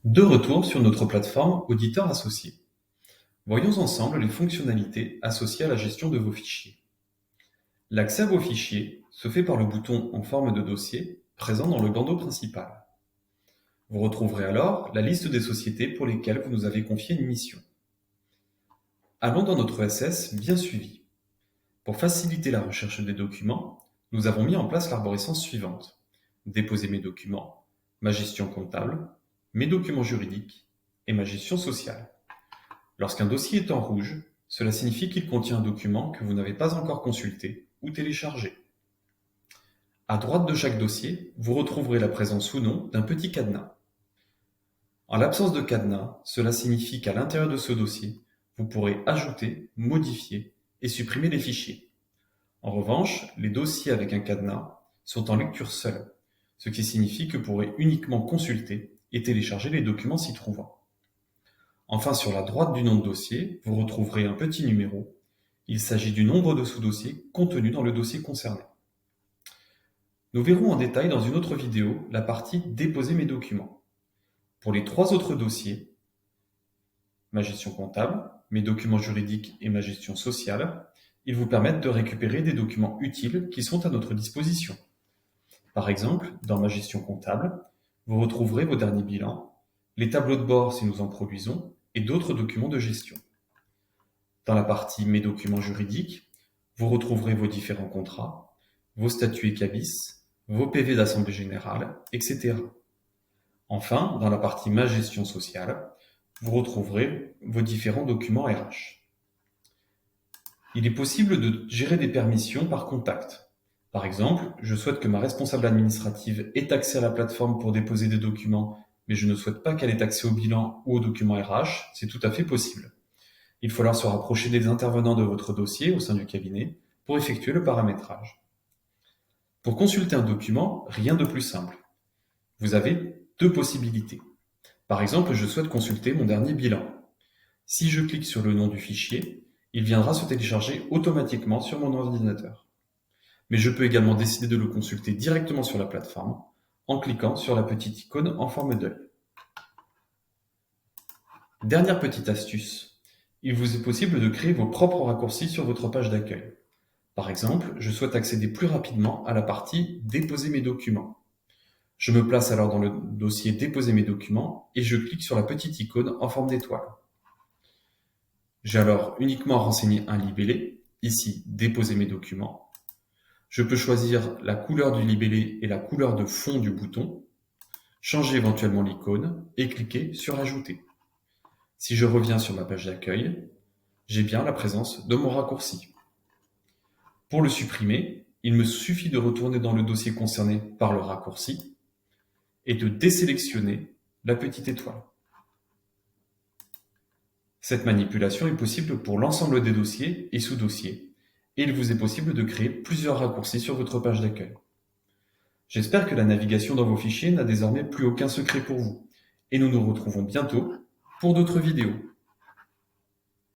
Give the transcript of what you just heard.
De retour sur notre plateforme Auditeur Associé. Voyons ensemble les fonctionnalités associées à la gestion de vos fichiers. L'accès à vos fichiers se fait par le bouton en forme de dossier présent dans le bandeau principal. Vous retrouverez alors la liste des sociétés pour lesquelles vous nous avez confié une mission. Allons dans notre SS bien suivi. Pour faciliter la recherche des documents, nous avons mis en place l'arborescence suivante. Déposer mes documents, ma gestion comptable, mes documents juridiques et ma gestion sociale. Lorsqu'un dossier est en rouge, cela signifie qu'il contient un document que vous n'avez pas encore consulté ou téléchargé. À droite de chaque dossier, vous retrouverez la présence ou non d'un petit cadenas. En l'absence de cadenas, cela signifie qu'à l'intérieur de ce dossier, vous pourrez ajouter, modifier et supprimer les fichiers. En revanche, les dossiers avec un cadenas sont en lecture seule, ce qui signifie que vous pourrez uniquement consulter et télécharger les documents s'y trouvant. Enfin, sur la droite du nom de dossier, vous retrouverez un petit numéro. Il s'agit du nombre de sous-dossiers contenus dans le dossier concerné. Nous verrons en détail dans une autre vidéo la partie « Déposer mes documents ». Pour les trois autres dossiers, ma gestion comptable, mes documents juridiques et ma gestion sociale, ils vous permettent de récupérer des documents utiles qui sont à notre disposition. Par exemple, dans ma gestion comptable, vous retrouverez vos derniers bilans, les tableaux de bord si nous en produisons, et d'autres documents de gestion. Dans la partie « Mes documents juridiques », vous retrouverez vos différents contrats, vos statuts et cabis, vos PV d'assemblée générale, etc. Enfin, dans la partie « Ma gestion sociale », vous retrouverez vos différents documents RH. Il est possible de gérer des permissions par contact. Par exemple, je souhaite que ma responsable administrative ait accès à la plateforme pour déposer des documents, mais je ne souhaite pas qu'elle ait accès au bilan ou aux documents RH, c'est tout à fait possible. Il faut alors se rapprocher des intervenants de votre dossier au sein du cabinet pour effectuer le paramétrage. Pour consulter un document, rien de plus simple. Vous avez deux possibilités. Par exemple, je souhaite consulter mon dernier bilan. Si je clique sur le nom du fichier, il viendra se télécharger automatiquement sur mon ordinateur. Mais je peux également décider de le consulter directement sur la plateforme en cliquant sur la petite icône en forme d'œil. Dernière petite astuce, il vous est possible de créer vos propres raccourcis sur votre page d'accueil. Par exemple, je souhaite accéder plus rapidement à la partie « Déposer mes documents ». Je me place alors dans le dossier « Déposer mes documents » et je clique sur la petite icône en forme d'étoile. J'ai alors uniquement à renseigner un libellé, ici « Déposer mes documents ». Je peux choisir la couleur du libellé et la couleur de fond du bouton, changer éventuellement l'icône et cliquer sur « Ajouter ». Si je reviens sur ma page d'accueil, j'ai bien la présence de mon raccourci. Pour le supprimer, il me suffit de retourner dans le dossier concerné par le raccourci et de désélectionner la petite étoile. Cette manipulation est possible pour l'ensemble des dossiers et sous-dossiers, et il vous est possible de créer plusieurs raccourcis sur votre page d'accueil. J'espère que la navigation dans vos fichiers n'a désormais plus aucun secret pour vous, et nous nous retrouvons bientôt pour d'autres vidéos.